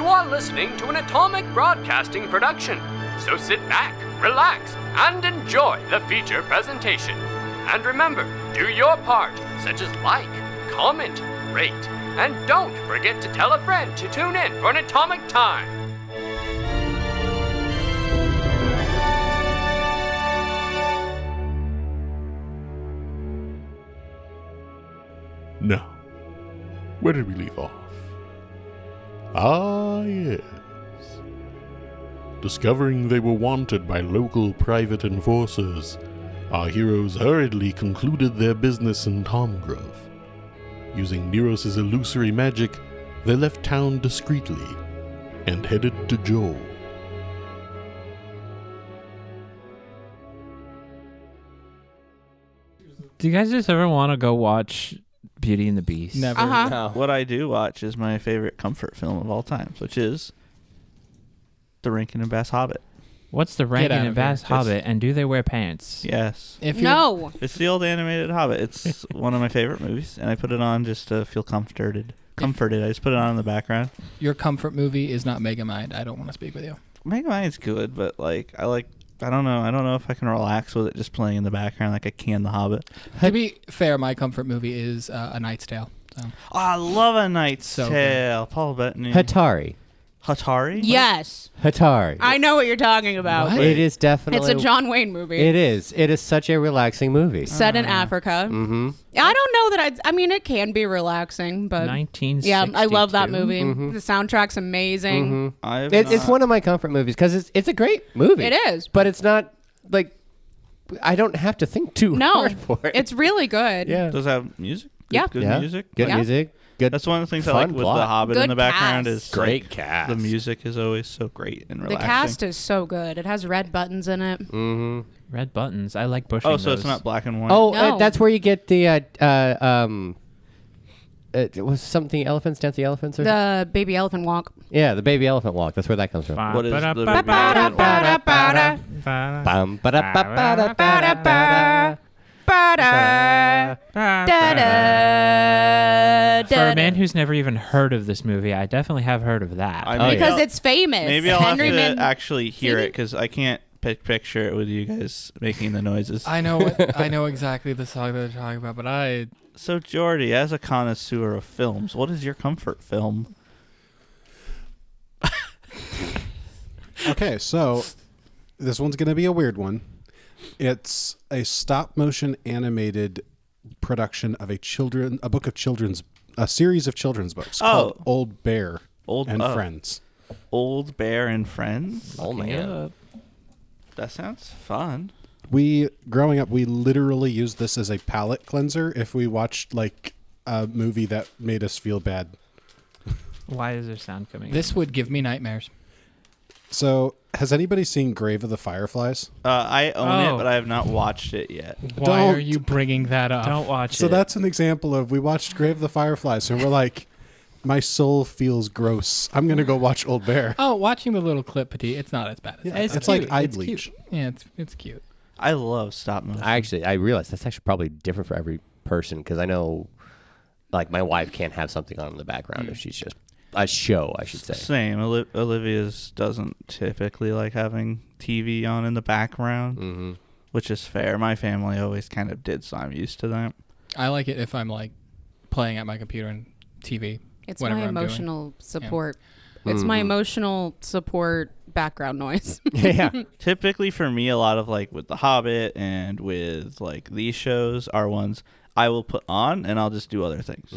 You are listening to an Atomic Broadcasting production, so sit back, relax, and enjoy the feature presentation. And remember, do your part, such as like, comment, rate, and don't forget to tell a friend to tune in for an Atomic Time. Now, where did we leave off? Ah, yes. Discovering they were wanted by local private enforcers, our heroes hurriedly concluded their business in Tomgrove. Using Neros' illusory magic, they left town discreetly and headed to Joel. Do you guys just ever want to go watch Beauty and the Beast? Never. No. What I do watch is my favorite comfort film of all time, which is The Rankin and Bass Hobbit. What's the Rankin out and of Bass here. Hobbit, and do they wear pants? Yes. If you're, No. It's the old animated Hobbit. It's one of my favorite movies, and I put it on just to feel comforted. I just put it on in the background. your comfort movie is not Megamind, I don't want to speak with you. Megamind's good, but I don't know if I can relax with it just playing in the background like I can The Hobbit. To be fair, my comfort movie is A Knight's Tale. So. Oh, I love A Knight's So Tale. Paul Bettany. Hatari. Hatari? Yes. Hatari. I know what you're talking about. What? It is definitely. It's a John Wayne movie. It is. It is such a relaxing movie. Set in Africa. Mm-hmm. I don't know that I mean, it can be relaxing, but 1962. yeah, I love that movie. The soundtrack's amazing. It's one of my comfort movies because it's a great movie. It is. But it's not like I don't have to think too No, hard for it. it's really good. yeah. Does it have music? Yeah. Good Yeah. music? Good Yeah. music. Good. That's one of the things I Fun like with plot. The Hobbit in Good the background cast. is Great like, cast. The music is always so great and The relaxing. cast is so good. It has red buttons in it. Mm-hmm. Red buttons. I like pushing Oh, so those. it's not black and white. Oh, No. that's where you get the it was something elephants dance the elephants or The baby elephant walk. yeah, the baby elephant walk. That's where that comes from. What is the baby Ba-da-ba-da-ba-da. Bum, ba-da-ba-ba-da-ba-da-ba-da. Ba-da. Da-da. For a man who's never even heard of this movie, I definitely have heard of that. I Oh, maybe Because I'll- it's famous. Maybe I'll Henry have to Man- actually hear Maybe- it because I can't picture it with you guys making the noises. I know I know exactly the song that they're talking about, but So, Jordy, as a connoisseur of films, what is your comfort film? Okay, so this one's going to be a weird one. It's a stop motion animated production of a series of children's books called Old Bear and Friends. Old Bear and Friends? Oh man. That sounds fun. Growing up, we literally used this as a palate cleanser if we watched like a movie that made us feel bad. Why is there sound coming? this would give me nightmares. So, has anybody seen Grave of the Fireflies? I own it, Oh. but I have not watched it yet. Why are Don't- you bringing that up? Don't watch So it. that's an example of we watched Grave of the Fireflies and we're like, my soul feels gross. I'm going to go watch Old Bear. Oh, watching the little clip, Petit, it's not as bad as that. It's like eye It's bleach. cute. Yeah, it's cute. I love stop motion. I realize that's actually probably different for every person because I know, like, my wife can't have something on in the background if she's just a show, I should say. Same. Olivia's doesn't typically like having TV on in the background, Mm-hmm. which is fair. My family always kind of did, so I'm used to that. I like it if I'm like playing at my computer and TV. It's whatever my I'm doing. emotional support. It's my emotional support background noise. Yeah. Typically for me, a lot of like with The Hobbit and with like these shows are ones I will put on and I'll just do other things.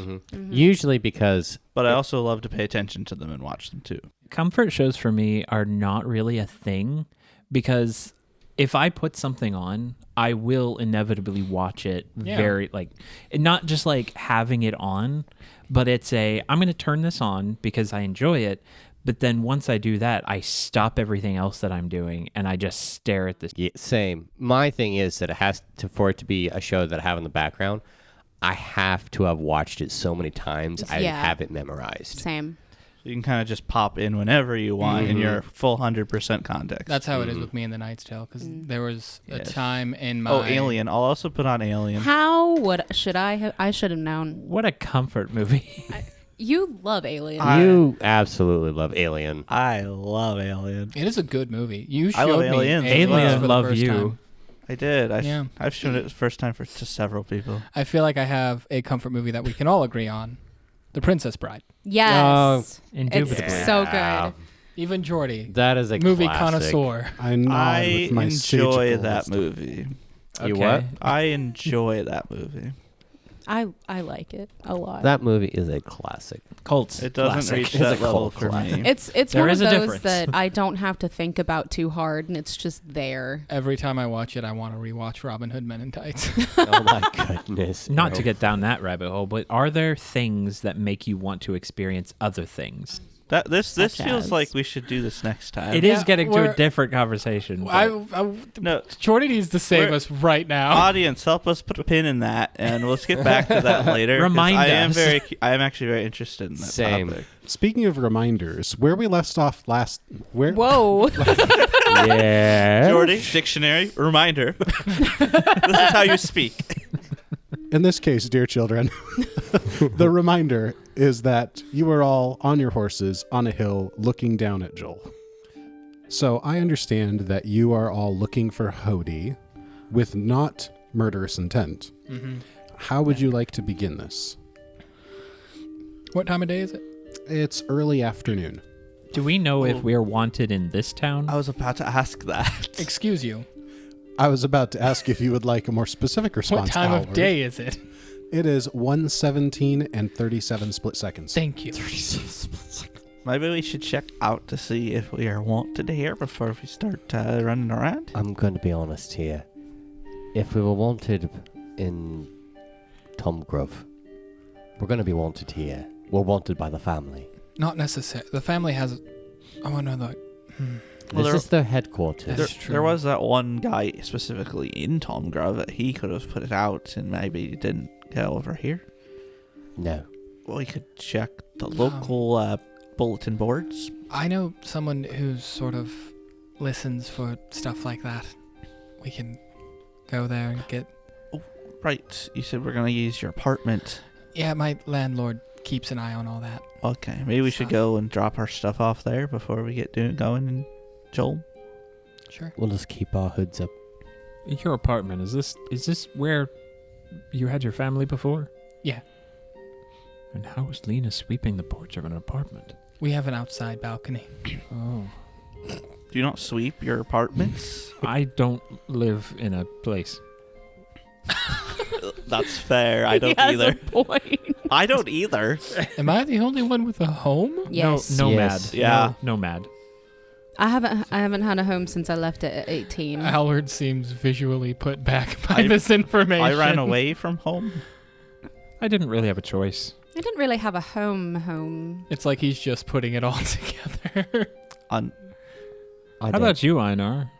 Usually because But I also love to pay attention to them and watch them too. Comfort shows for me are not really a thing because if I put something on, I will inevitably watch it very like not just like having it on, but it's I'm going to turn this on because I enjoy it. But then once I do that, I stop everything else that I'm doing and I just stare at this. yeah, same. My thing is that it has to for it to be a show that I have in the background. I have to have watched it so many times. I Yeah. have it memorized. Same. So you can kind of just pop in whenever you want in your full 100% context. That's how it is with me in The Knight's Tale because there was a Yes. time in my Alien. I'll also put on Alien. How would should I have known? What a comfort movie. You love Alien. You absolutely love Alien. I love Alien. It is a good movie. You I love showed me Aliens as Aliens well. for the Love first you. time. I did. Yeah. I've shown it the first time to several people. I feel like I have a comfort movie that we can all agree on. The Princess Bride. Yes. Indubitably. It's so Yeah. good. Even Jordy. That is a Movie classic. connoisseur. I nod I with my enjoy sagittal that wisdom. movie. You Okay. what? I enjoy that movie. I like it a lot. That movie is a classic. Cults. It doesn't classic. reach It's that a level cult for me. It's There one is of a those difference. that I don't have to think about too hard, and it's just there. Every time I watch it, I want to rewatch Robin Hood Men in Tights. Oh my goodness. Not no. to get down that rabbit hole, but are there things that make you want to experience other things? This Such feels as- like we should do this next time. It is Yeah, getting to a we're- different conversation. No, Jordy needs to save We're- us right now. audience, help us put a pin in that, and let's get back to that later. 'cause Remind I am us. I am actually very interested in that Same. topic. Speaking of reminders, where we left off last, where Whoa. Yeah. Jordy, dictionary reminder. This is how you speak. in this case, dear children, the reminder is that you are all on your horses on a hill looking down at Joel. So I understand that you are all looking for Hody with not murderous intent. Mm-hmm. How would you like to begin this? What time of day is it? It's early afternoon. Do we know if we are wanted in this town? I was about to ask that. Excuse you. I was about to ask if you would like a more specific response. What time of Howard. day is it? It is 1:17 and 37 split seconds. Thank you. Maybe we should check out to see if we are wanted here before we start running around. I'm going to be honest here. If we were wanted in Tom Grove, we're going to be wanted here. We're wanted by the family. Not necessary. The family has. Oh no, no. Well, This there- is their headquarters. That's true. There was that one guy specifically in Tom Grove that he could have put it out and maybe it didn't go over here. No. Well, we could check the local bulletin boards. I know someone who sort of listens for stuff like that. We can go there and get. Right, you said we're going to use your apartment. Yeah, my landlord keeps an eye on all that. Okay, maybe we should Stuff. go and drop our stuff off there before we get going and Joel. Sure. We'll just keep our hoods up. Your apartment, is this where you had your family before? Yeah. And how is Lena sweeping the porch of an apartment? We have an outside balcony. Oh. Do you not sweep your apartments? I don't live in a place. That's fair. I don't He has either. a point. I don't either. Am I the only one with a home? Yes. No, nomad. Yes. Yeah. No, nomad. I haven't had a home since I left it at 18. Howard seems visually put back by I- this information. I ran away from home. I didn't really have a choice. I didn't really have a home. It's like he's just putting it all together. On How about you, Einar?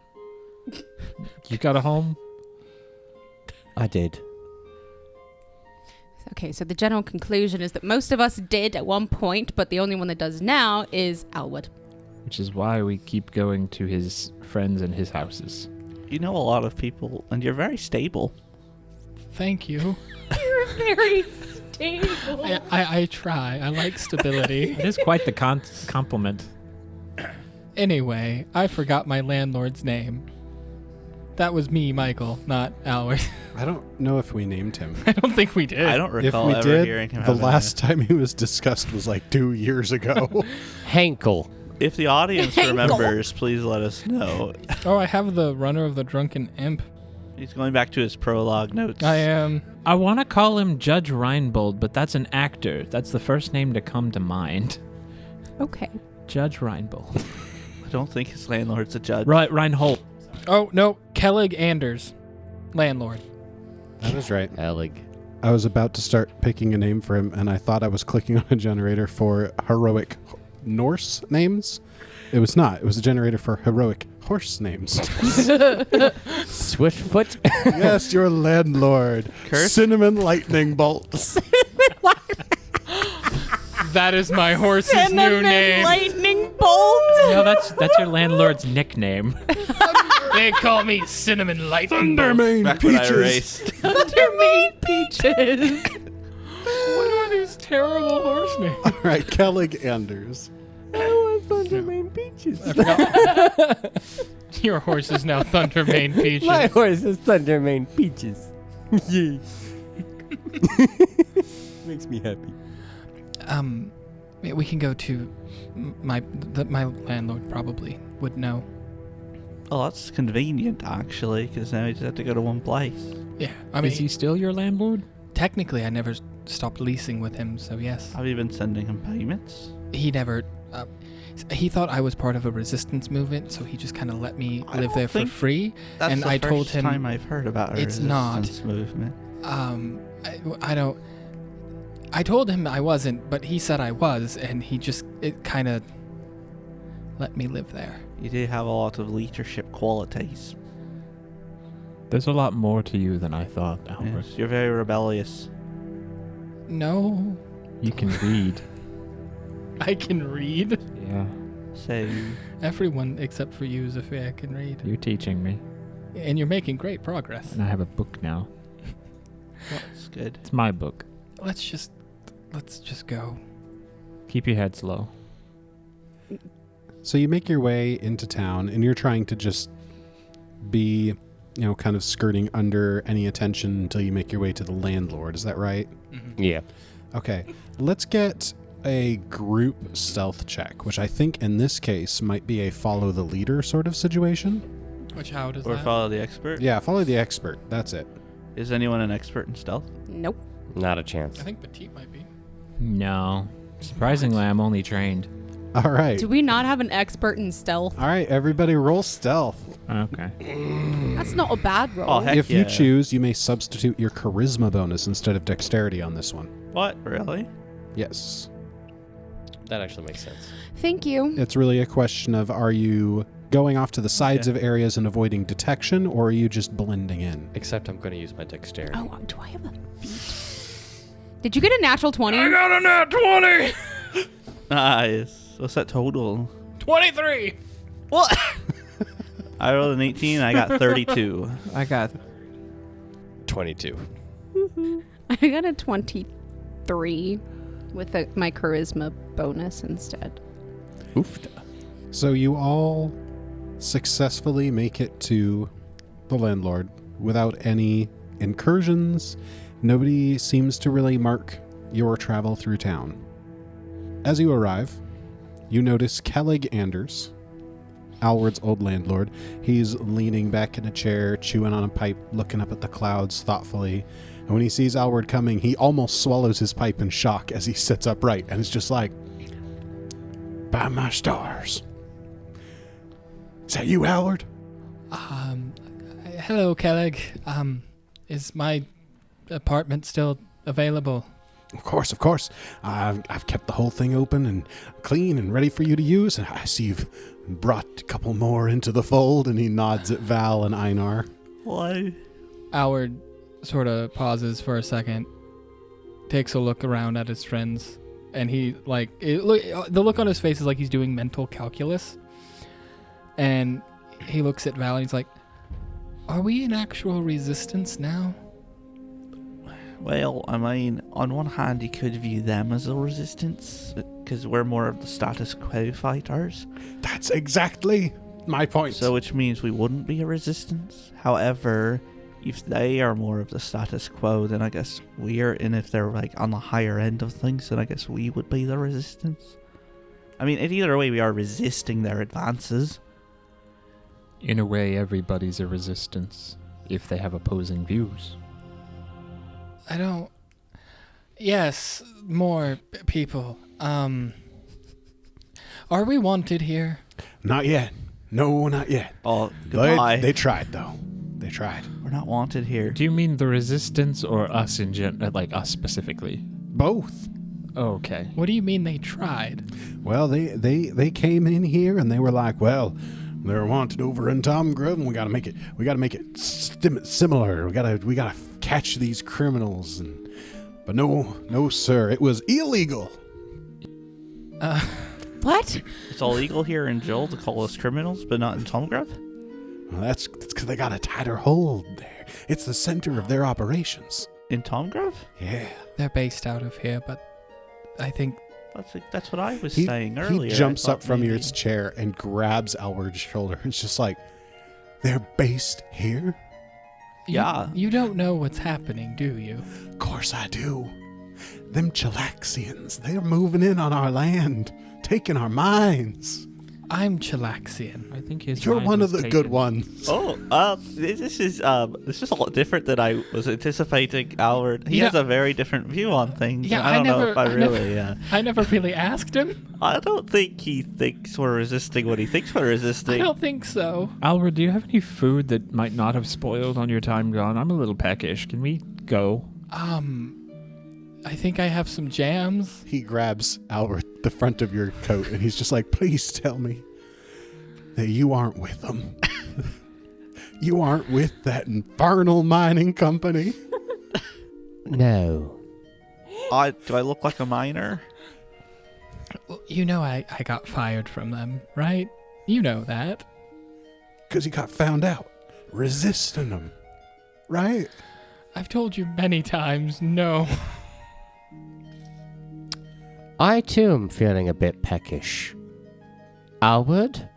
You got a home? I did. Okay, so the general conclusion is that most of us did at one point, but the only one that does now is Alwood. Which is why we keep going to his friends and his houses. you know a lot of people, and you're very stable. Thank you. You're very stable. I try. I like stability. It is quite the compliment. Anyway, I forgot my landlord's name. That was me, Michael, not Howard. I don't know if we named him. I don't think we did. I don't If recall we ever hearing did, him. the have a- last time he was discussed was like 2 years ago. Henkel. If the audience Hankel. remembers, please let us know. Oh, I have the Runner of the Drunken Imp. He's going back to his prologue notes. I am. I want to call him Judge Reinbold, but that's an actor. That's the first name to come to mind. Okay. Judge Reinbold. I don't think his landlord's a judge. Right, Reinhold. Oh, no. Kellig Anders. Landlord. That is right. Alec. I was about to start picking a name for him, and I thought I was clicking on a generator for heroic Norse names. It was not. It was a generator for heroic horse names. Swiftfoot. Yes, your landlord. Curse? Cinnamon Lightning Bolt. That is my horse's new name. Lightning Bolt. No, that's your landlord's nickname. They call me Cinnamon Lightning Bolt. Thundermane Back when I Peaches. erased. Thundermane Peaches. What are these terrible horse name. All right, Kellig Anders. I want Thundermane Peaches. I forgot. Your horse is now Thundermane Peaches. My horse is Thundermane Peaches. Yay. Makes me happy. We can go to my landlord probably would know. Well, that's convenient, actually, because now you just have to go to one place. Yeah, I mean, Is he still your landlord? technically I never stopped leasing with him, so yes. Have you been sending him payments? He never. He thought I was part of a resistance movement, so he just kind of let me live there for free. That's And the I first told him time I've heard about a it's not. resistance movement. I don't. I told him I wasn't, but he said I was, and it kind of let me live there. You do have a lot of leadership qualities. There's a lot more to you than I thought, Albert. Yes, you're very rebellious. No, You can read. I can read. Yeah, So, Everyone except for you, Zafir, can read, you're teaching me. and you're making great progress. And I have a book now. that's good. It's my book. Let's just go. Keep your heads low. So you make your way into town, and you're trying to just be, kind of skirting under any attention until you make your way to the landlord. Is that right? Yeah. Okay. Let's get a group stealth check, which I think in this case might be a follow the leader sort of situation. Which how does Or that? follow the expert. Yeah, follow the expert. That's it. Is anyone an expert in stealth? Nope. Not a chance. I think Petite might be. No. Surprisingly, I'm only trained. All right. Do we not have an expert in stealth? All right, everybody roll stealth. Okay. That's not a bad roll. Oh, heck If you yeah. choose, you may substitute your charisma bonus instead of dexterity on this one. What? Really? Yes. That actually makes sense. Thank you. It's really a question of, are you going off to the sides of areas and avoiding detection, or are you just blending in? Except I'm going to use my dexterity. Oh, do I have a feat? Did you get a natural 20? got a nat 20! Nice. What's that total? 23. What? I rolled an 18 and I got 32. I got 22. I got a 23 with my charisma bonus instead. oofed. So you all successfully make it to the landlord without any incursions. Nobody seems to really mark your travel through town. As you arrive, you notice Kellig Anders, Alward's old landlord. He's leaning back in a chair, chewing on a pipe, looking up at the clouds thoughtfully. And when he sees Alward coming, he almost swallows his pipe in shock as he sits upright, and it's just like, by my stars. Is that you, Alward? Hello, Kelleg. Is my apartment still available? Of course. I've kept the whole thing open and clean and ready for you to use. And I see you've brought a couple more into the fold. And he nods at Val and Einar. Why? Howard sort of pauses for a second, takes a look around at his friends, and he the look on his face is like he's doing mental calculus. And he looks at Val and he's like, "Are we in actual resistance now?" Well, I mean, on one hand, you could view them as a resistance, because we're more of the status quo fighters. That's exactly my point. So, which means we wouldn't be a resistance. However, if they are more of the status quo, then I guess we're in. If they're like on the higher end of things, then I guess we would be the resistance. I mean, in either way, we are resisting their advances. In a way, everybody's a resistance if they have opposing views. I don't. Yes, more people. Are we wanted here? Not yet. No, not yet. Oh, goodbye. They tried, though. They tried. We're not wanted here. Do you mean the resistance or us in like us specifically? Both. Okay. What do you mean they tried? Well, they came in here and they were like, well, they're wanted over in Tom Grove, and we gotta make it similar. We gotta catch these criminals, but no, sir, it was illegal. What? It's all legal here in Joel to call us criminals, but not in Tomgrove? Well, that's because they got a tighter hold there. It's the center of their operations. In Tomgrove? Yeah. They're based out of here, but I think That's what I was saying earlier. He jumps I up thought from maybe- his chair and grabs Alward's shoulder. It's just like, they're based here? Yeah. You don't know what's happening, do you? Of course I do. Them Chilaxians, they're moving in on our land, taking our mines. I'm Chilaxian. I think his You're mind one was of the taken. good ones. Oh, this is a lot different than I was anticipating. Albert, he Yeah. has a very different view on things. Yeah, I don't know if I I really. never, I never really asked him. I don't think he thinks we're resisting what he thinks we're I resisting. don't think so. Albert, do you have any food that might not have spoiled on your time gone? I'm a little peckish. Can we go? I think I have some jams. He grabs Albert the front of your coat and he's just like, please tell me that you aren't with them. You aren't with that infernal mining company. No. Do I look like a miner? Well, you know I got fired from them, right? You know that. Because you got found out resisting them. Right? I've told you many times, no. I too am feeling a bit peckish. Alward?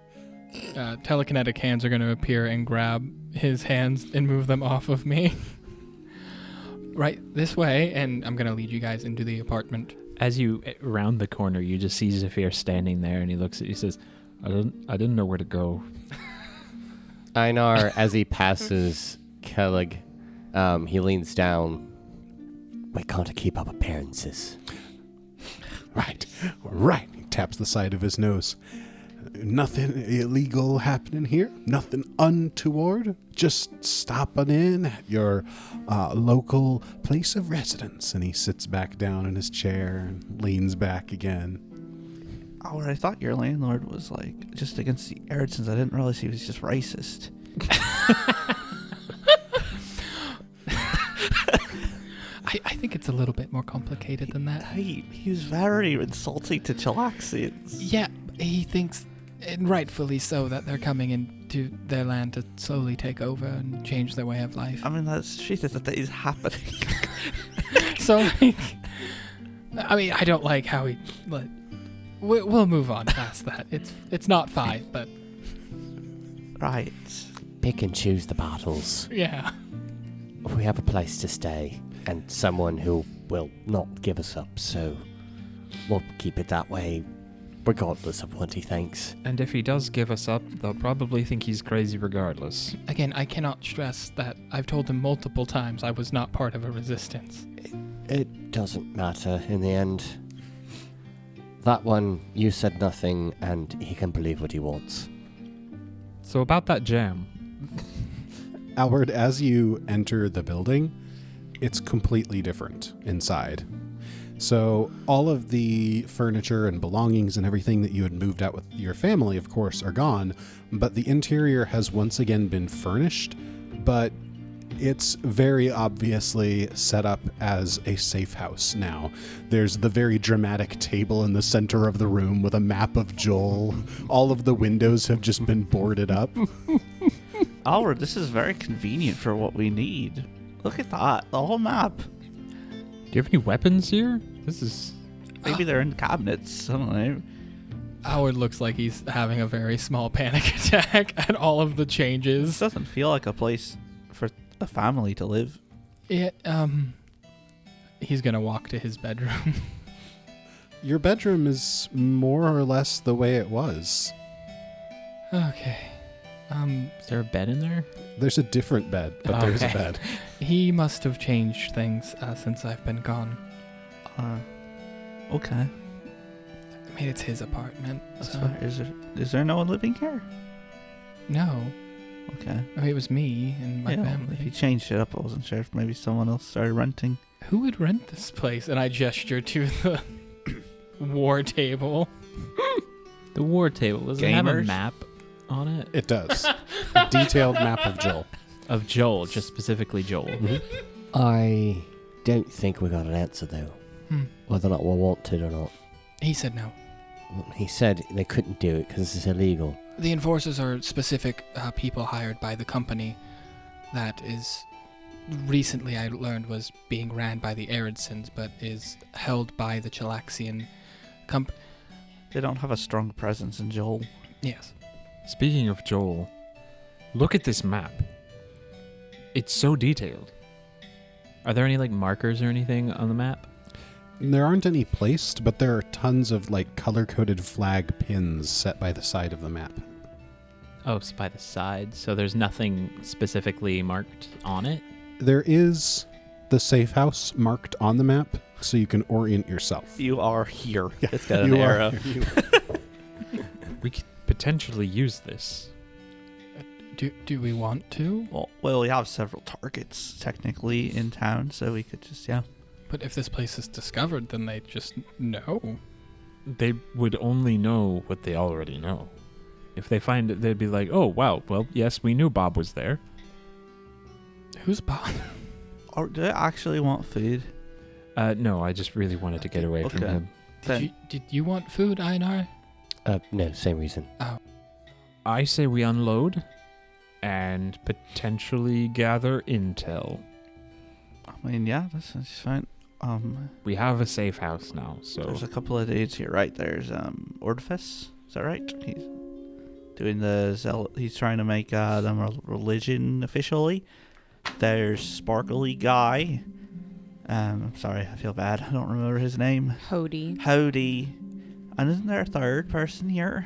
Telekinetic hands are going to appear and grab his hands and move them off of me. Right this way, and I'm going to lead you guys into the apartment. As you round the corner, you just see Zephyr standing there, and he looks at you and says, I didn't know where to go. Einar, as he passes Kellig, he leans down. We can't keep up appearances. Right. He taps the side of his nose. Nothing illegal happening here. Nothing untoward. Just stopping in at your local place of residence. And he sits back down in his chair and leans back again. Albert, I thought your landlord was like just against the Eridsons. I didn't realize he was just racist. I think it's a little bit more complicated than that. He was very insulting to Chilaxians. Yeah, he thinks, and rightfully so, that they're coming into their land to slowly take over and change their way of life. I mean, that's Jesus, that is happening. So, like, I mean, I don't like how he. Like, we'll move on past that. It's not 5, but Right. Pick and choose the battles. yeah. We have a place to stay and someone who will not give us up, so we'll keep it that way regardless of what he thinks. And if he does give us up, they'll probably think he's crazy regardless. Again, I cannot stress that I've told him multiple times I was not part of a resistance. It doesn't matter in the end. That one, you said nothing, and he can believe what he wants. So about that jam. Albert, as you enter the building, it's completely different inside. So all of the furniture and belongings and everything that you had moved out with your family, of course, are gone, but the interior has once again been furnished, but it's very obviously set up as a safe house now. There's the very dramatic table in the center of the room with a map of Joel. All of the windows have just been boarded up. Albert, this is very convenient for what we need. Look at that, the whole map. Do you have any weapons here? This is... Maybe they're in cabinets. I don't know. Howard looks like he's having a very small panic attack at all of the This changes. doesn't feel like a place for a family to live. Yeah, he's gonna walk to his bedroom. Your bedroom is more or less the way it was. Okay. Is there a bed in there? There's a different bed, but there's a Okay. bed. He must have changed things since I've been gone. Okay. I mean, it's his apartment. That's So. fine. Is there no one living here? No, Okay. I mean, it was me and my Yeah, family. if he changed it up, I wasn't sure if maybe someone else started renting. Who would rent this place? And I gesture to the war table. The war table. Does it have a Gamers? map on it? It does. A detailed map of Joel. Of Joel, just specifically Joel. I don't think we got an answer, though. Whether or not we're wanted or not. He said no. He said they couldn't do it because it's illegal. The enforcers are specific people hired by the company that is recently I learned was being ran by the Eridsons, but is held by the Chilaxian company. They don't have a strong presence in Joel. Yes. Speaking of Joel, look at this map. It's so detailed. Are there any like markers or anything on the map? There aren't any placed, but there are tons of like color-coded flag pins set by the side of the map. Oh, it's by the side, so there's nothing specifically marked on it? There is the safe house marked on the map, so you can orient yourself. You are here. Yeah, It's got an you are- arrow. We could potentially use this. Do we want to? Well, we have several targets technically in town, so we could just But if this place is discovered, then they just know. They would only know what they already know. If they find it, they'd be like, oh, wow, well, yes, we knew Bob was there. Who's Bob? Or do I actually want food? No, I just really wanted to get away from Okay. him. Did you want food, Einar? No, same reason. I say we unload and potentially gather intel. I mean, yeah, that's fine. We have a safe house now, so There's a couple of dudes here, right? There's Ordifice. Is that right? He's doing the he's trying to make them a religion officially. There's Sparkly Guy. I'm sorry, I feel bad. I don't remember his name. Hody. And isn't there a third person here?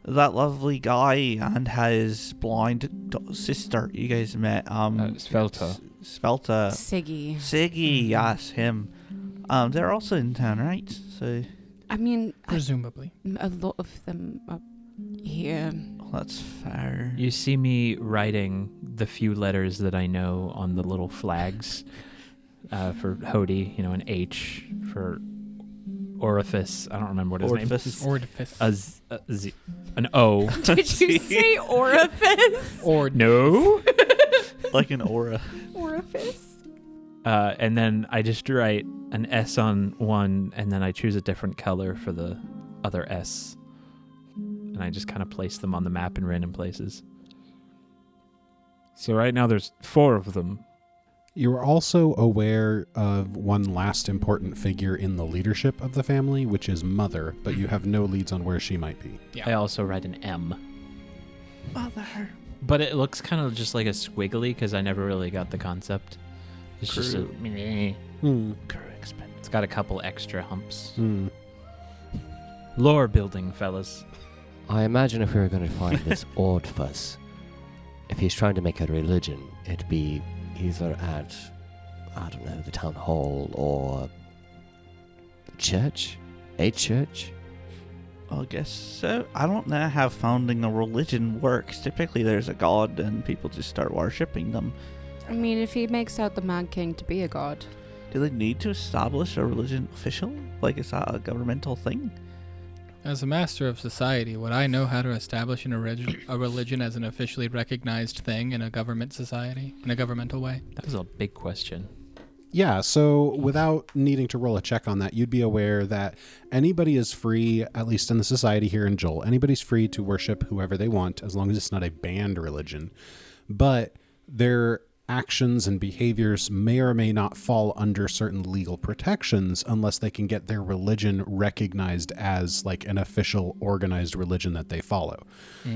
That lovely guy and his blind sister you guys met. Svelta. Svelta. Siggy. Yes, him. They're also in town, right? So I mean, Presumably. a lot of them are here. that's fair. You see me writing the few letters that I know on the little flags for Hody, an H for Orifice. I don't remember what his name is. Orifice. An O. Did you say orifice? No. Like an aura. Orifice? And then I just write an S on one, and then I choose a different color for the other S. And I just kind of place them on the map in random places. So right now there's 4 of them. You are also aware of one last important figure in the leadership of the family, which is Mother, but you have no leads on where she might be. Yeah. I also write an M. Mother. But it looks kind of just like a squiggly because I never really got the concept. It's just a... It's got a couple extra humps. Lore building, fellas. I imagine if we were going to find this Ordfuss, if he's trying to make a religion, it'd be either at, I don't know, the town hall or church? A church? I guess so. I don't know how founding a religion works. Typically there's a god and people just start worshipping them. I mean, if he makes out the Mad King to be a god. Do they need to establish a religion officially? Like, is that a governmental thing? As a master of society, would I know how to establish a religion as an officially recognized thing in a government society, in a governmental way? That was a big question. Yeah, so without needing to roll a check on that, you'd be aware that anybody is free, at least in the society here in Joel, anybody's free to worship whoever they want, as long as it's not a banned religion. But their actions and behaviors may or may not fall under certain legal protections unless they can get their religion recognized as like an official organized religion that they follow.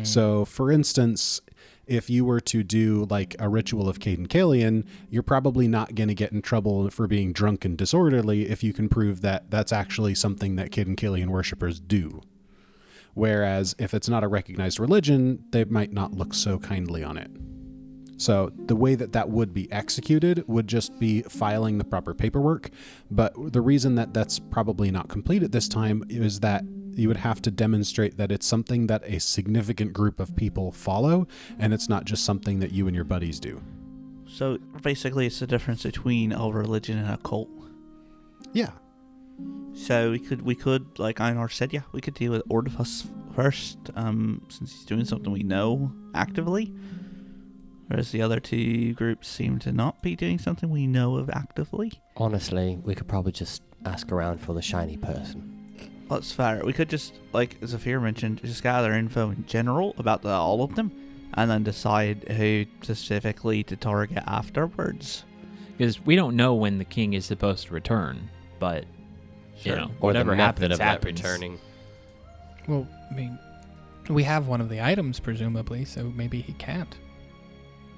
So, for instance, if you were to do like a ritual of Caden Kalian, you're probably not going to get in trouble for being drunk and disorderly if you can prove that that's actually something that Caden Kalian worshippers do. Whereas if it's not a recognized religion, they might not look so kindly on it. So the way that that would be executed would just be filing the proper paperwork. But the reason that that's probably not complete at this time is that you would have to demonstrate that it's something that a significant group of people follow, and it's not just something that you and your buddies do. So basically it's the difference between a religion and a cult. Yeah. So we could, like Einar said, we could deal with Ordifus first, since he's doing something we know actively. Whereas the other two groups seem to not be doing something we know of actively. Honestly, we could probably just ask around for the shiny person. That's fair. We could just, like Zafir mentioned, just gather info in general about all of them, and then decide who specifically to target afterwards. Because we don't know when the king is supposed to return, but you know, Or whatever the method happens, of that happens. returning. Well, I mean, we have one of the items, presumably, so maybe he can't.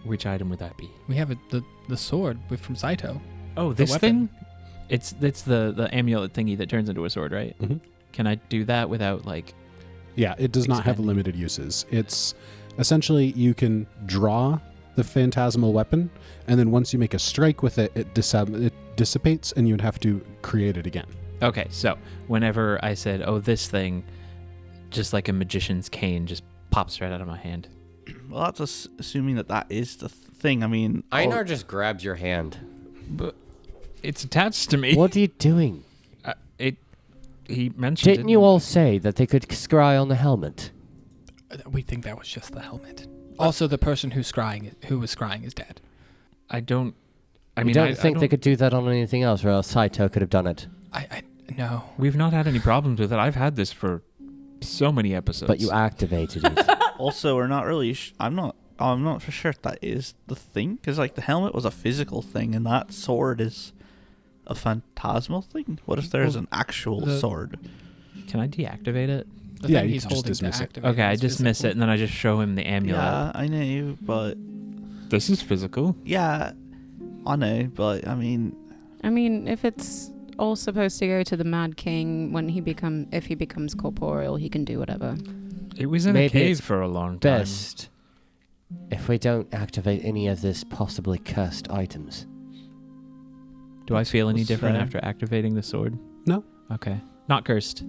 Which item would that be? We have the sword from Saito. Oh, The this weapon. thing? It's the amulet thingy that turns into a sword, right? Mhm. Can I do that without like? Yeah, it does not have Expanding. limited uses. It's essentially you can draw the phantasmal weapon, and then once you make a strike with it, it dissipates, and you'd have to create it again. Okay, so whenever I said, "Oh, this thing," just like a magician's cane, just pops right out of my hand. Well, that's assuming that is the thing. I mean, Einar just grabs your hand. But it's attached to me. What are you doing? He mentioned. Didn't you all say that they could scry on the helmet? We think that was just the helmet. Also, the person who was scrying is dead. I don't. I You mean, don't I think don't, they could do that on anything else, or else Saito could have done it. I no. We've not had any problems with it. I've had this for so many episodes. But you activated it. also, we're not really. I'm not for sure if that is the thing, because like the helmet was a physical thing, and that sword is a phantasmal thing. What if there's an actual sword? Can I deactivate it? The Yeah, thing you he's can just holding to dismiss it. activate Okay, I is dismiss physical. it, and then I just show him the amulet. Yeah, I know, but This is physical. yeah, I know, but I mean, if it's all supposed to go to the Mad King if he becomes corporeal, he can do whatever. It was in Maybe a cave it's for a long time. Best if we don't activate any of this possibly cursed items. Do I feel any Let's different try. after activating the sword? No. Okay. Not cursed.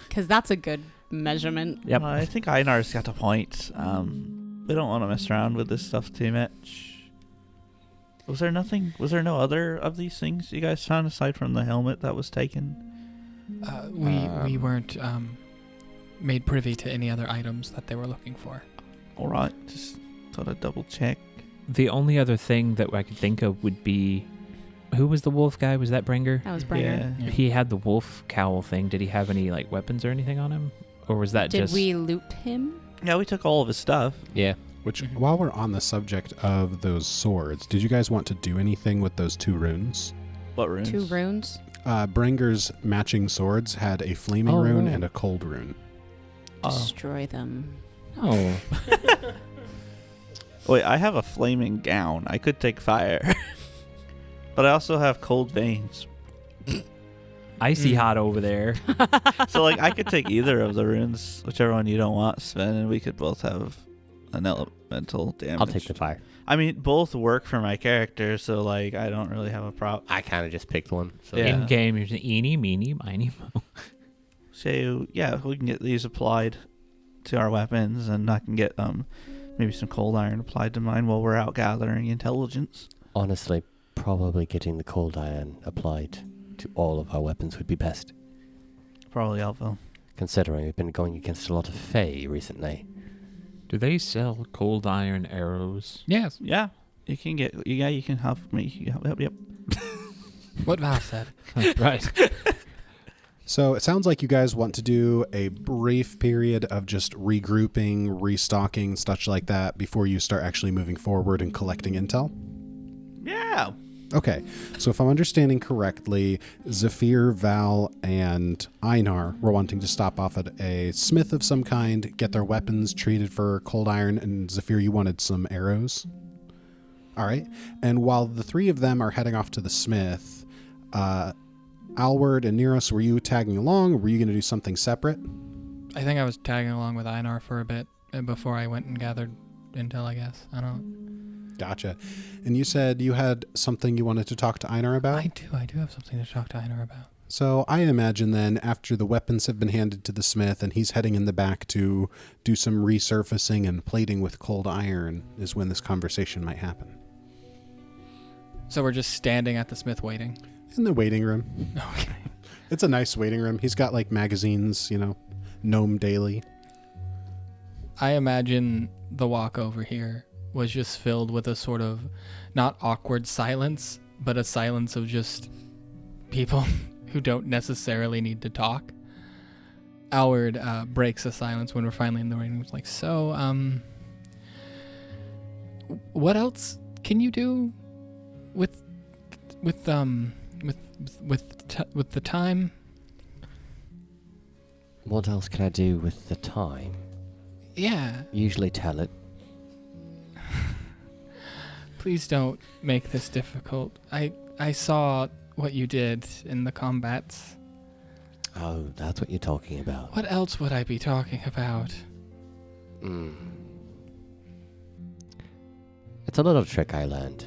Because that's a good measurement. Yep. I think Einar's got a point. We don't want to mess around with this stuff too much. Was there no other of these things you guys found aside from the helmet that was taken? We weren't made privy to any other items that they were looking for. All right, just thought I'd double check. The only other thing that I could think of would be, who was the wolf guy? Was that Bringer? That was Bringer. Yeah. He had the wolf cowl thing. Did he have any like weapons or anything on him, or was that Did just? we loot him? Yeah, we took all of his stuff. Yeah. Which, while we're on the subject of those swords, did you guys want to do anything with those 2 runes? What runes? 2 runes? Bringer's matching swords had a flaming Oh, rune right. and a cold rune. Destroy them. Oh, Wait, I have a flaming gown. I could take fire. But I also have cold veins. icy hot over there. So, like, I could take either of the runes, whichever one you don't want, Sven, and we could both have an elemental damage. I'll take the fire. I mean, both work for my character, so, like, I don't really have a problem. I kind of just picked one. So Yeah. In game, you're just eeny, meeny, miny, mo. So, yeah, we can get these applied to our weapons, and I can get maybe some cold iron applied to mine while we're out gathering intelligence. Honestly, probably getting the cold iron applied to all of our weapons would be best, Probably helpful. considering we've been going against a lot of Fae recently. Do they sell cold iron arrows? Yes. Yeah, you can get. Yeah, you can have me. Yep. What Val said. Right. So it sounds like you guys want to do a brief period of just regrouping, restocking, such like that before you start actually moving forward and collecting intel. Yeah. Okay, so if I'm understanding correctly, Zephyr, Val, and Einar were wanting to stop off at a smith of some kind, get their weapons treated for cold iron, and Zephyr, you wanted some arrows. All right, and while the 3 of them are heading off to the smith, Alward and Neros, were you tagging along, or were you going to do something separate? I think I was tagging along with Einar for a bit before I went and gathered intel, I guess. I don't know. Gotcha. And you said you had something you wanted to talk to Einar about? I do have something to talk to Einar about. So I imagine then after the weapons have been handed to the smith and he's heading in the back to do some resurfacing and plating with cold iron is when this conversation might happen. So we're just standing at the smith waiting. In the waiting room. Okay. It's a nice waiting room. He's got like magazines, Gnome Daily. I imagine the walk over here was just filled with a sort of not awkward silence, but a silence of just people who don't necessarily need to talk. Alward breaks the silence when we're finally in the waiting room. It's like, so, what else can you do with the time? What else can I do with the time? Yeah. Usually tell it. Please don't make this difficult. I saw what you did in the combats. Oh, that's what you're talking about. What else would I be talking about? It's a little trick I learned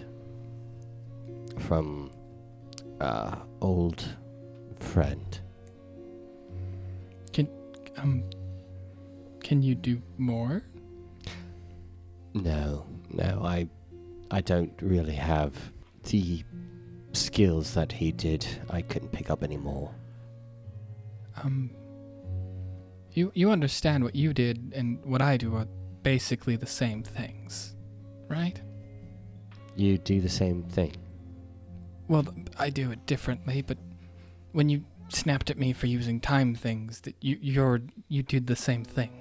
from old friend. Can you do more? No, I don't really have the skills that he did. I couldn't pick up any more. You understand what you did and what I do are basically the same things, right? You do the same thing. Well, I do it differently, but when you snapped at me for using time things, that you did the same thing.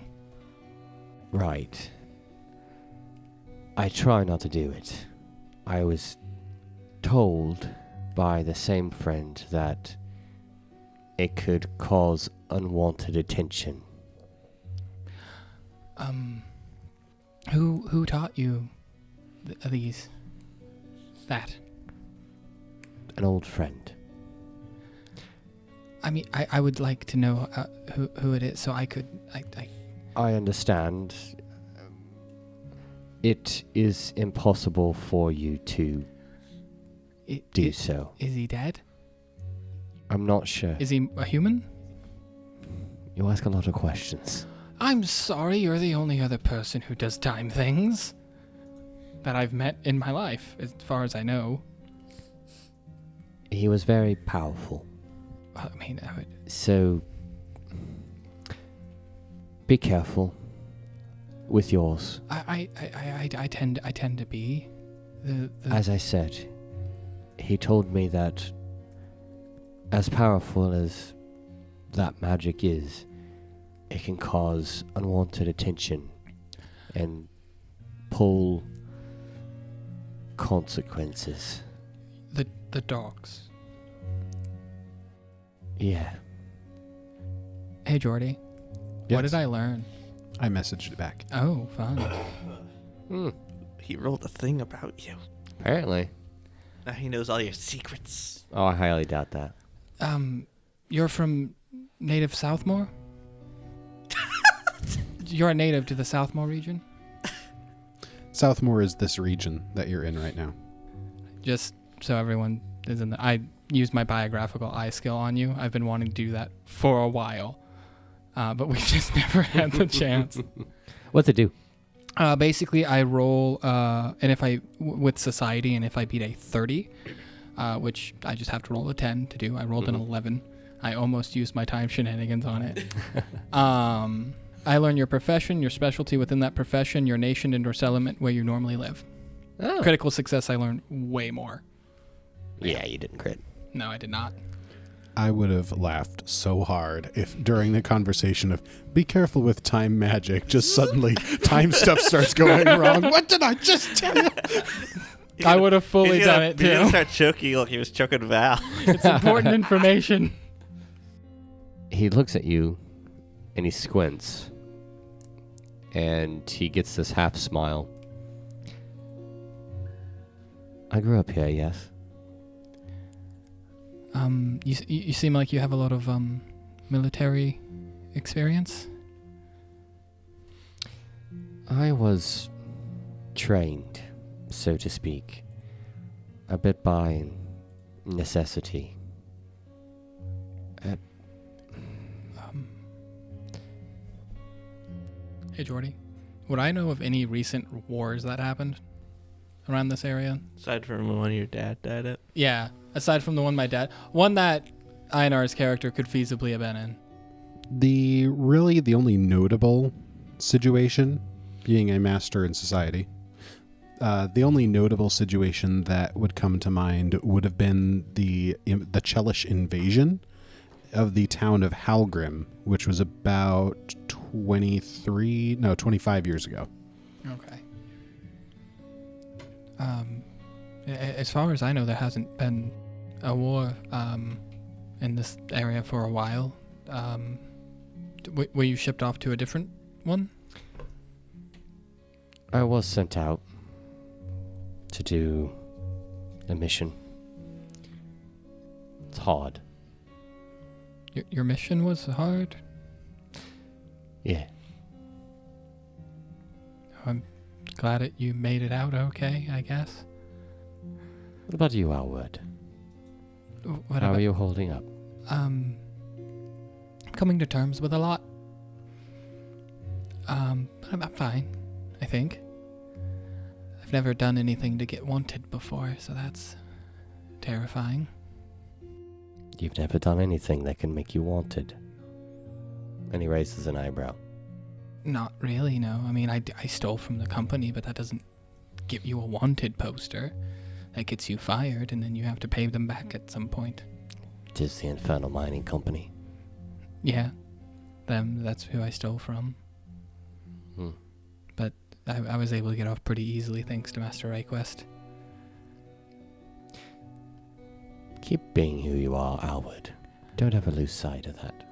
Right. I try not to do it. I was told by the same friend that it could cause unwanted attention. Who taught you that? An old friend. I mean, I would like to know who it is, so I could. I understand. It is impossible for you to do so. Is he dead? I'm not sure. Is he a human? You ask a lot of questions. I'm sorry, you're the only other person who does time things that I've met in my life, as far as I know. He was very powerful. I mean, I would... So, be careful with yours. I tend to be. As I said, he told me that as powerful as that magic is, it can cause unwanted attention and pull consequences. The dogs. Yeah. Hey, Jordy. Yes. What did I learn? I messaged it back. Oh, fun. He wrote a thing about you. Apparently. Now he knows all your secrets. Oh, I highly doubt that. You're from native Southmore? You're a native to the Southmore region? Southmore is this region that you're in right now. Just so everyone is in the... I used my biographical eye skill on you. I've been wanting to do that for a while. But we've just never had the chance. What's it do? Basically, I roll, and if with society, and if I beat a 30, which I just have to roll a 10 to do, I rolled an 11. I almost used my time shenanigans on it. I learn your profession, your specialty within that profession, your nation and or settlement where you normally live. Oh. Critical success, I learned way more. Yeah, you didn't crit. No, I did not. I would have laughed so hard if during the conversation of be careful with time magic, just suddenly time stuff starts going wrong. What did I just tell you? I would have fully done it He's gonna too. start choking like he was choking Val. It's important information. He looks at you and he squints. And he gets this half smile. I grew up here, yes. You seem like you have a lot of military experience. I was trained, so to speak, a bit by necessity. Hey, Jordy. Would I know of any recent wars that happened around this area? Aside from the one your dad died at. Yeah, aside from the one one that Einar's character could feasibly have been in. The only notable situation, being a master in society, the only notable situation that would come to mind would have been the Chelish invasion. of the town of Halgrim, which was about 25 years ago. Okay. As far as I know, there hasn't been a war in this area for a while. Were you shipped off to a different one? I was sent out to do a mission. It's hard. Your mission was hard? Yeah. I'm glad that you made it out okay, I guess. What about you, Alward? How are you holding up? Coming to terms with a lot. But I'm fine, I think. I've never done anything to get wanted before, so that's terrifying. You've never done anything that can make you wanted. And he raises an eyebrow. Not really, no. I mean, I stole from the company, but that doesn't give you a wanted poster. That gets you fired, and then you have to pay them back at some point. It is the Infernal Mining Company. Yeah. That's who I stole from. But I was able to get off pretty easily thanks to Master Rayquest. Keep being who you are, Alward. Don't ever lose sight of that.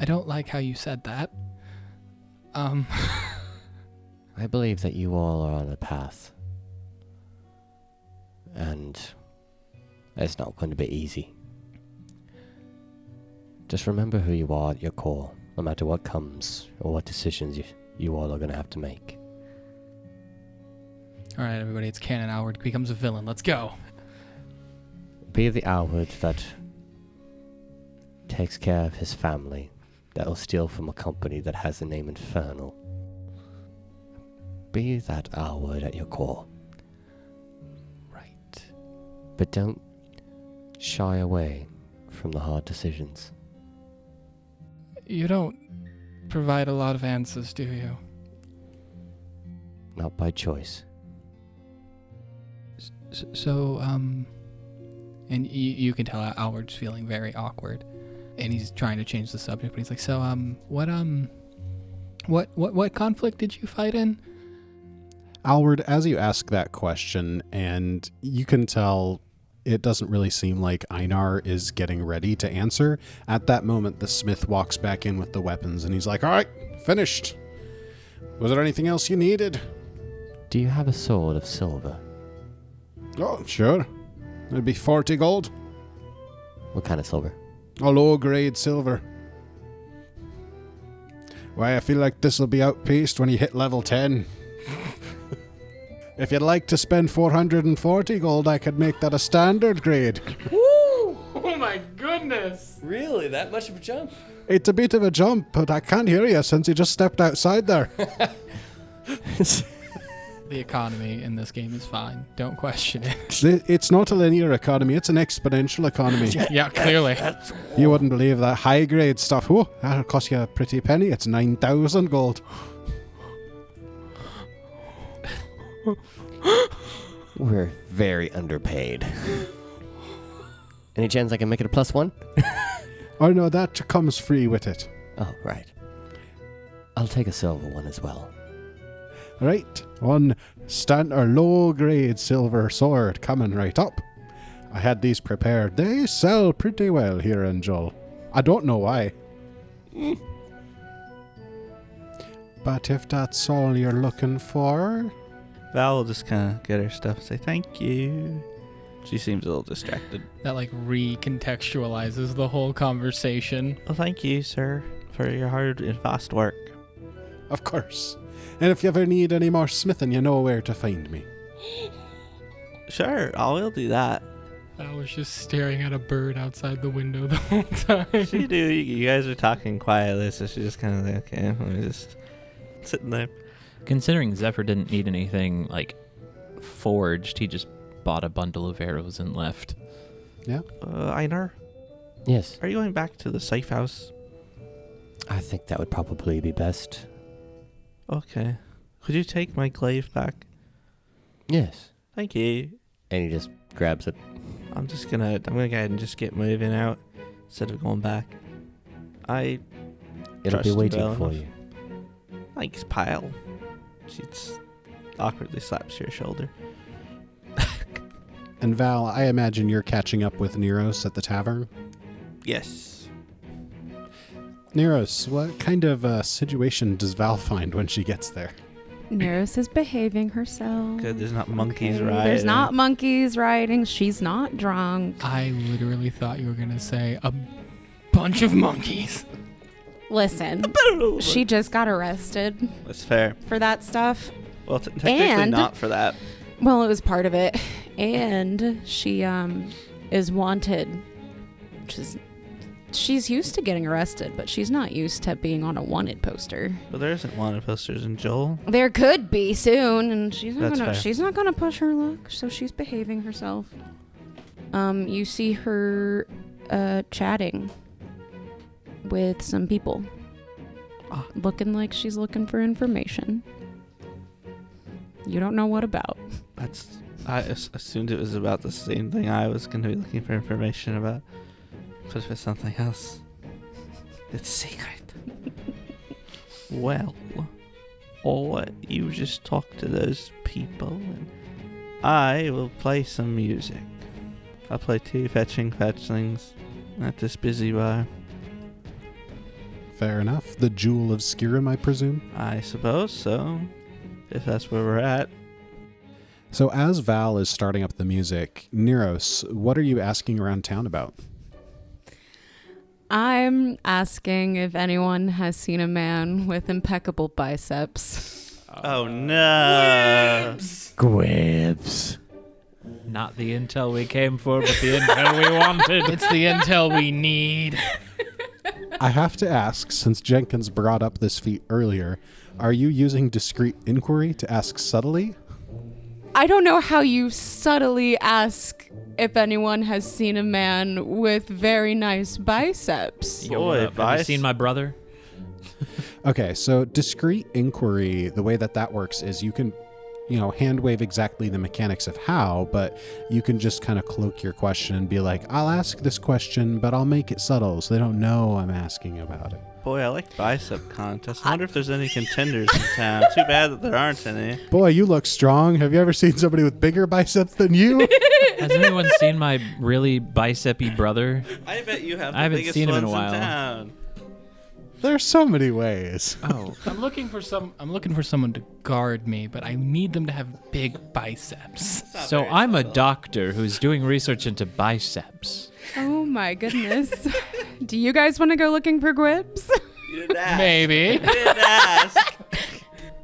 I don't like how you said that. I believe that you all are on a path. And it's not going to be easy. Just remember who you are at your core, no matter what comes or what decisions you all are going to have to make. Alright, everybody, it's canon. Alward becomes a villain. Let's go. Be the Alward that takes care of his family, that will steal from a company that has the name Infernal. Be that Alward at your core. Right. But don't shy away from the hard decisions. You don't provide a lot of answers, do you? Not by choice. So, and you can tell Alward's feeling very awkward, and he's trying to change the subject, but he's like, so, what conflict did you fight in? Alward, as you ask that question, and you can tell it doesn't really seem like Einar is getting ready to answer, at that moment the smith walks back in with the weapons, and he's like, all right, finished. Was there anything else you needed? Do you have a sword of silver? Oh, sure. It'd be 40 gold. What kind of silver? A low-grade silver. Why, I feel like this'll be outpaced when you hit level 10. If you'd like to spend 440 gold, I could make that a standard grade. Woo! Oh my goodness! Really? That much of a jump? It's a bit of a jump, but I can't hear you since you just stepped outside there. The economy in this game is fine. Don't question it. It's not a linear economy, it's an exponential economy. Yeah, clearly. You wouldn't believe that high-grade stuff. Oh, that'll cost you a pretty penny. It's 9,000 gold. We're very underpaid. Any chance I can make it a +1? Oh no, that comes free with it. Oh, right. I'll take a silver one as well. Right, one low-grade silver sword coming right up. I had these prepared. They sell pretty well here in Joel. I don't know why. But if that's all you're looking for... Val will just kind of get her stuff and say thank you. She seems a little distracted. That like recontextualizes the whole conversation. Well, thank you, sir, for your hard and fast work. Of course. And if you ever need any more smithing, you know where to find me. Sure, I will do that. I was just staring at a bird outside the window the whole time. She do. You guys are talking quietly, so she just kind of like, okay, let me just sitting there. Considering Zephyr didn't need anything like forged, he just bought a bundle of arrows and left. Yeah. Einar, Yes, are you going back to the safe house? I think that would probably be best. Okay. Could you take my glaive back? Yes. Thank you. And he just grabs it. I'm gonna go ahead and just get moving out. instead of going back. I It'll be trust waiting Val for enough. you. Thanks, pal. She just awkwardly slaps your shoulder. And Val, I imagine you're catching up with Neros at the tavern. Yes. Neros, what kind of situation does Val find when she gets there? Neros is behaving herself. Good, there's not monkeys Okay, riding. There's not monkeys riding. She's not drunk. I literally thought you were going to say a bunch of monkeys. Listen, she just got arrested That's fair. for that stuff. Well, technically And- not for that. Well, it was part of it. And she is wanted, which is she's used to getting arrested, but she's not used to being on a wanted poster. But there isn't wanted posters in Joel. There could be soon, and That's fair. she's not gonna push her luck, so she's behaving herself. You see her chatting with some people. Looking like she's looking for information. You don't know what about. I assumed it was about the same thing I was going to be looking for information about. But if it's something else, it's secret. Well, I'll let you just talk to those people, and I will play some music. I'll play two fetchlings at this busy bar. Fair enough. The Jewel of Skyrim, I presume? I suppose so, if that's where we're at. So as Val is starting up the music, Neros, what are you asking around town about? I'm asking if anyone has seen a man with impeccable biceps. Oh no! Gwibs. Not the intel we came for, but the intel we wanted. It's the intel we need. I have to ask, since Jenkins brought up this feat earlier, are you using discreet inquiry to ask subtly? I don't know how you subtly ask if anyone has seen a man with very nice biceps. Yo, Boy, what up? Have you bice- seen my brother? Okay, so discreet inquiry, the way that works is you can, hand wave exactly the mechanics of how, but you can just kind of cloak your question and be like, I'll ask this question, but I'll make it subtle so they don't know I'm asking about it. Boy, I like bicep contests. I wonder if there's any contenders in town. Too bad that there aren't any. Boy, you look strong. Have you ever seen somebody with bigger biceps than you? Has anyone seen my really bicep-y brother? I bet you have the I haven't biggest seen him in a ones while. town. There's so many ways. Oh, I'm looking for someone to guard me, but I need them to have big biceps. so I'm a doctor who's doing research into biceps. Oh my goodness. Do you guys want to go looking for Gwibs? You didn't ask. Maybe. You didn't ask.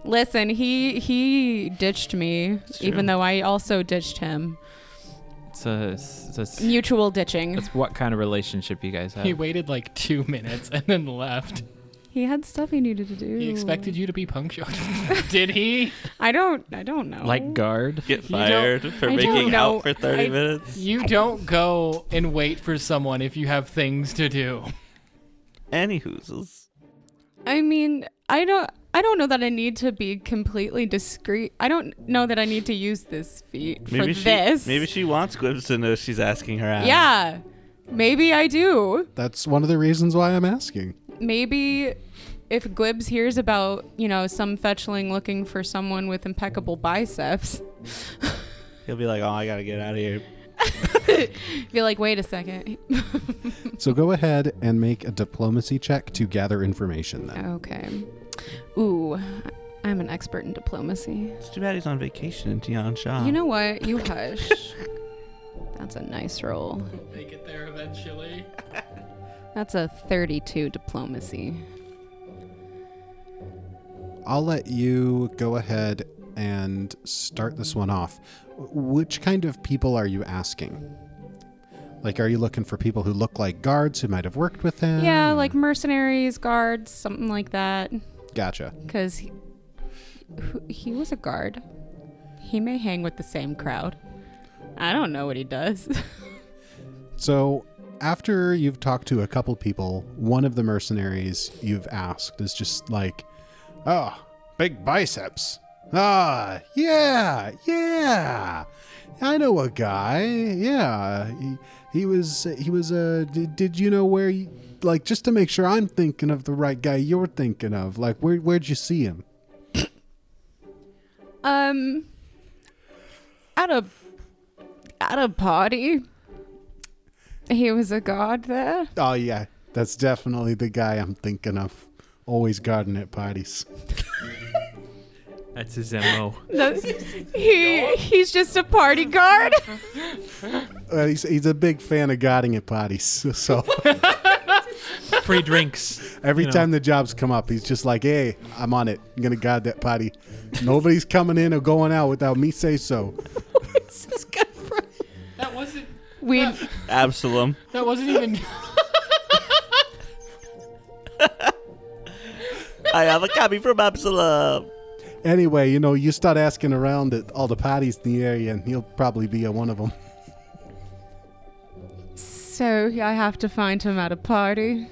Listen, he ditched me, even though I also ditched him. It's Mutual ditching. that's what kind of relationship you guys have. He waited like 2 minutes and then left. He had stuff he needed to do. He expected you to be punctual. Did he? I don't know. Like guard? Get fired for I don't making know. out for 30 minutes. You don't go and wait for someone if you have things to do. Anywhoozles. I mean, I don't know that I need to be completely discreet. I don't know that I need to use this feat for this. Maybe she wants Gwibs to know she's asking her out. Yeah. Maybe I do. That's one of the reasons why I'm asking. Maybe if Gwibs hears about, some fetchling looking for someone with impeccable biceps, He'll be like, oh, I gotta get out of here. be like, wait a second. So go ahead and make a diplomacy check to gather information then. Okay. Ooh, I'm an expert in diplomacy. It's too bad he's on vacation in Tiansha. You know what? You hush. That's a nice roll. Make it there eventually. That's a 32 diplomacy. I'll let you go ahead and start this one off. Which kind of people are you asking? Like, are you looking for people who look like guards who might have worked with him? Yeah, like mercenaries, guards, something like that. Gotcha. Because he was a guard. He may hang with the same crowd. I don't know what he does. So, after you've talked to a couple people, one of the mercenaries you've asked is just like, oh, big biceps. Ah, yeah. I know a guy. Yeah. He was did you know where you, like, just to make sure I'm thinking of the right guy you're thinking of, like, where'd you see him? At a party. He was a guard there. Oh yeah, that's definitely the guy I'm thinking of. Always guarding at parties. That's his MO. He's just a party guard. He's a big fan of guarding at parties. So Free drinks. every You know. time the jobs come up, he's just like, "Hey, I'm on it. I'm gonna guard that party. Nobody's coming in or going out without me say so." Where's this guy from? That wasn't. We Absalom. That wasn't even. I have a copy from Absalom. Anyway, you start asking around at all the parties in the area, and he'll probably be at one of them. So I have to find him at a party.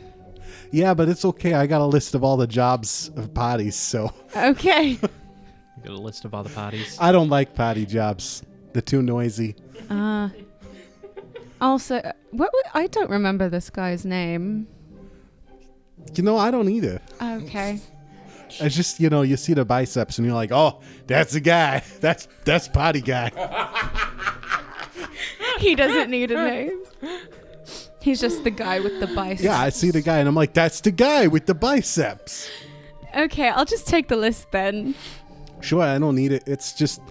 Yeah, but it's okay. I got a list of all the jobs of parties, so Okay. You got a list of all the parties. I don't like party jobs. They're too noisy. Also, I don't remember this guy's name. I don't either. Okay. It's just, you see the biceps and you're like, "Oh, that's the guy. That's party guy." He doesn't need a name. He's just the guy with the biceps. Yeah, I see the guy and I'm like, "That's the guy with the biceps." Okay, I'll just take the list then. Sure, I don't need it. It's just,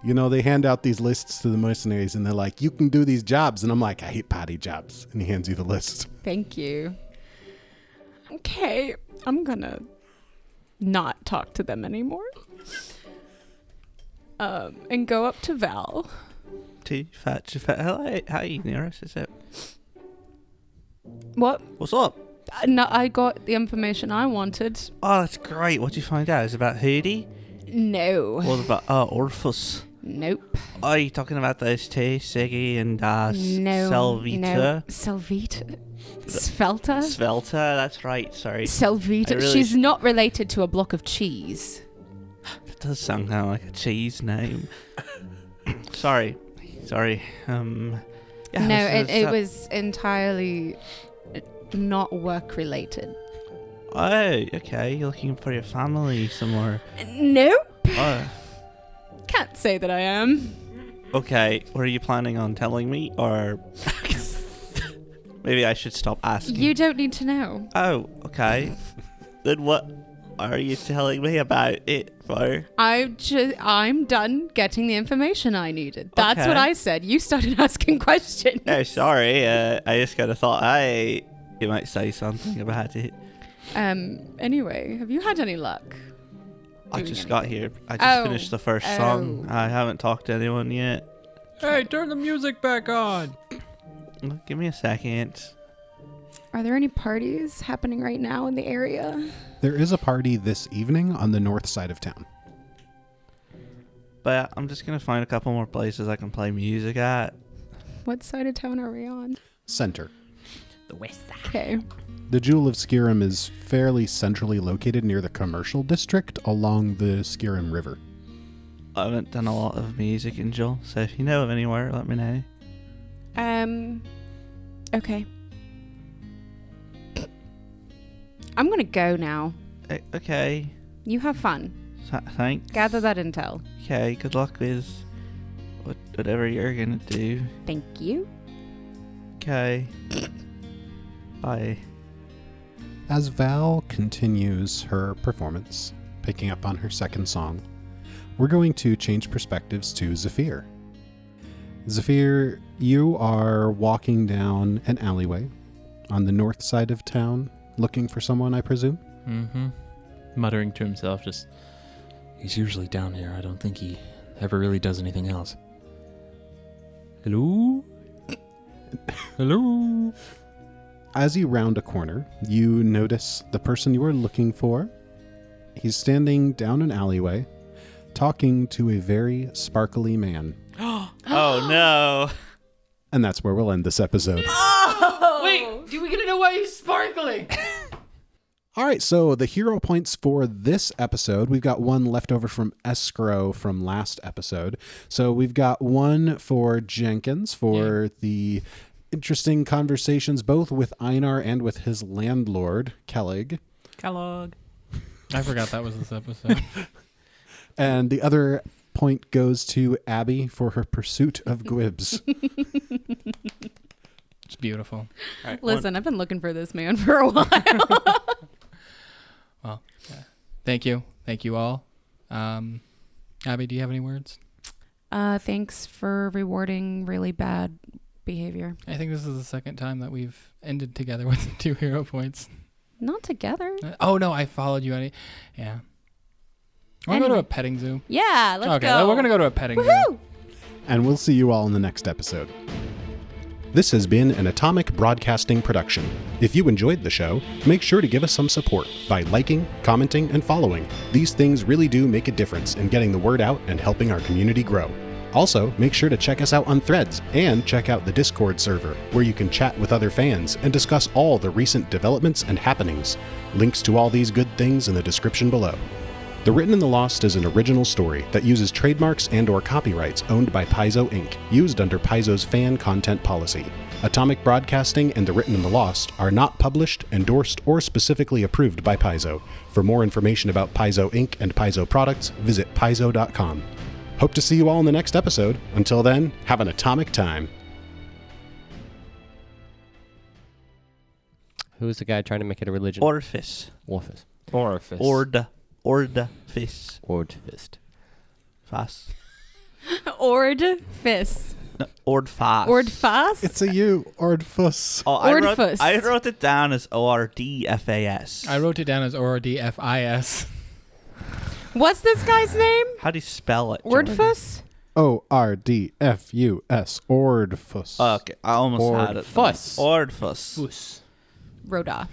they hand out these lists to the mercenaries and they're like, "You can do these jobs." And I'm like, "I hate party jobs." And he hands you the list. Thank you. Okay, I'm gonna not talk to them anymore. And go up to Val. Hi, Nearest, is it? What? What's up? No, I got the information I wanted. Oh, that's great. What'd you find out? Is it about Hoodie? No. What about Orphus? Nope. Are you talking about those two, Siggy and No. Selvita? No. Selvita? Svelta? Svelta, that's right, sorry. Selvita. I really She's not related to a block of cheese. That does sound kind of like a cheese name. Sorry. Yeah, No, this is, it was entirely not work related. Oh, okay. You're looking for your family somewhere. Nope. Oh, Can't say that I am. okay. Were you planning on telling me, or maybe I should stop asking? You don't need to know. Oh, okay. Then what are you telling me about it for? I'm done getting the information I needed. That's Okay. what I said. You started asking questions. Oh, sorry. I just kind of thought, hey, you might say something about it. Anyway, have you had any luck? I Doing just got anything? here. I just Oh. finished the first song. I haven't talked to anyone yet. Hey, turn the music back on. Give me a second. Are there any parties happening right now in the area? There is a party this evening on the north side of town. But I'm just going to find a couple more places I can play music at. What side of town are we on? Center. The west side. Okay. The Jewel of Skyrim is fairly centrally located near the commercial district along the Skyrim River. I haven't done a lot of music in Joel, so if you know of anywhere, let me know. Okay. I'm gonna go now. Okay. You have fun. Thanks. Gather that intel. Okay, good luck with whatever you're going to do. Thank you. Okay. Bye. As Val continues her performance, picking up on her second song, we're going to change perspectives to Zephyr. Zephyr, you are walking down an alleyway on the north side of town, looking for someone, I presume? Mm-hmm. Muttering to himself, just, he's usually down here. I don't think he ever really does anything else. Hello? Hello? As you round a corner, you notice the person you are looking for. He's standing down an alleyway, talking to a very sparkly man. Oh, no. And that's where we'll end this episode. Wait, do we get to know why he's sparkling? All right, so the hero points for this episode, we've got one left over from escrow from last episode. So we've got one for Jenkins for the interesting conversations both with Einar and with his landlord, Kellig. Kellogg. I forgot that was this episode. And the other point goes to Abby for her pursuit of Gwibs. It's beautiful. Listen, I've been looking for this man for a while. Well, yeah. Thank you all. Abby, do you have any words? Thanks for rewarding really bad behavior. I think this is the second time that we've ended together with 2 hero points. Not together. Oh no, I followed you. Yeah. Want to go to a petting zoo? Yeah, let's okay, go. we're gonna go to a petting Woohoo! zoo. And we'll see you all in the next episode. This has been an Atomic Broadcasting production. If you enjoyed the show, make sure to give us some support by liking, commenting, and following. These things really do make a difference in getting the word out and helping our community grow. Also, make sure to check us out on Threads and check out the Discord server, where you can chat with other fans and discuss all the recent developments and happenings. Links to all these good things in the description below. The Written in the Lost is an original story that uses trademarks and/or copyrights owned by Paizo Inc., used under Paizo's fan content policy. Atomic Broadcasting and The Written in the Lost are not published, endorsed, or specifically approved by Paizo. For more information about Paizo Inc. and Paizo products, visit paizo.com. Hope to see you all in the next episode. Until then, have an atomic time. Who's the guy trying to make it a religion? Orifice. Orifice. Orifice. Ordfice. Ordfist. Fast. Ordfice. No, Ordfast. Ordfast? It's a U, Ordfus. Oh, Ordfus. I wrote it down as ORDFAS. I wrote it down as ORDFIS. What's this guy's name? How do you spell it? Jordan? Ordfus? Ordfus. Ordfus. Okay, I almost had it. Fuss. Ordfus. Fuss. Rhoda.